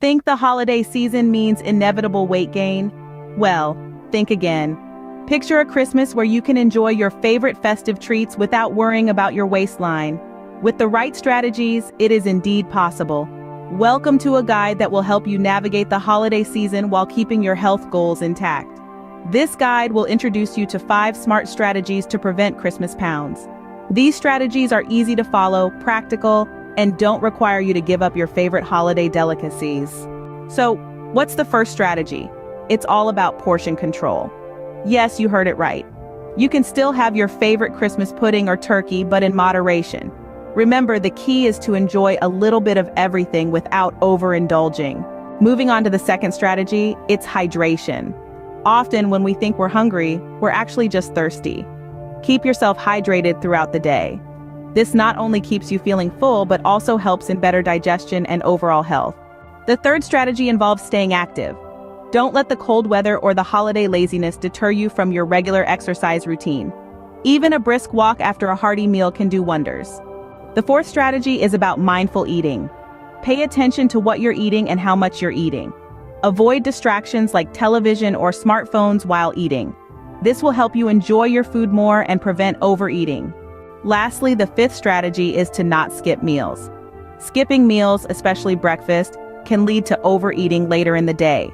Think the holiday season means inevitable weight gain? Well, think again. Picture a Christmas where you can enjoy your favorite festive treats without worrying about your waistline. With the right strategies, it is indeed possible. Welcome to a guide that will help you navigate the holiday season while keeping your health goals intact. This guide will introduce you to 5 smart strategies to prevent Christmas pounds. These strategies are easy to follow, practical, and don't require you to give up your favorite holiday delicacies. So, what's the first strategy? It's all about portion control. Yes, you heard it right. You can still have your favorite Christmas pudding or turkey, but in moderation. Remember, the key is to enjoy a little bit of everything without overindulging. Moving on to the second strategy, it's hydration. Often when we think we're hungry, we're actually just thirsty. Keep yourself hydrated throughout the day. This not only keeps you feeling full, but also helps in better digestion and overall health. The third strategy involves staying active. Don't let the cold weather or the holiday laziness deter you from your regular exercise routine. Even a brisk walk after a hearty meal can do wonders. The fourth strategy is about mindful eating. Pay attention to what you're eating and how much you're eating. Avoid distractions like television or smartphones while eating. This will help you enjoy your food more and prevent overeating. Lastly, the fifth strategy is to not skip meals. Skipping meals, especially breakfast, can lead to overeating later in the day.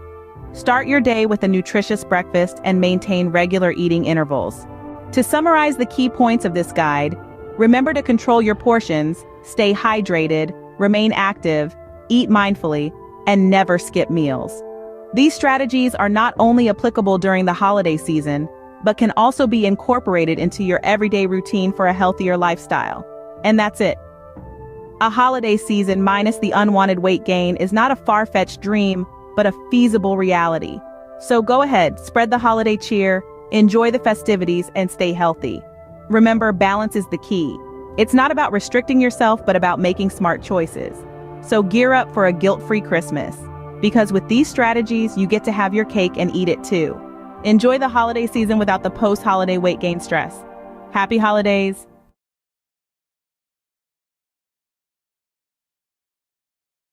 Start your day with a nutritious breakfast and maintain regular eating intervals. To summarize the key points of this guide, remember to control your portions, stay hydrated, remain active, eat mindfully, and never skip meals. These strategies are not only applicable during the holiday season, but can also be incorporated into your everyday routine for a healthier lifestyle. And that's it. A holiday season minus the unwanted weight gain is not a far-fetched dream, but a feasible reality. So go ahead, spread the holiday cheer, enjoy the festivities, and stay healthy. Remember, balance is the key. It's not about restricting yourself, but about making smart choices. So gear up for a guilt-free Christmas, because with these strategies, you get to have your cake and eat it too. Enjoy the holiday season without the post-holiday weight gain stress. Happy holidays!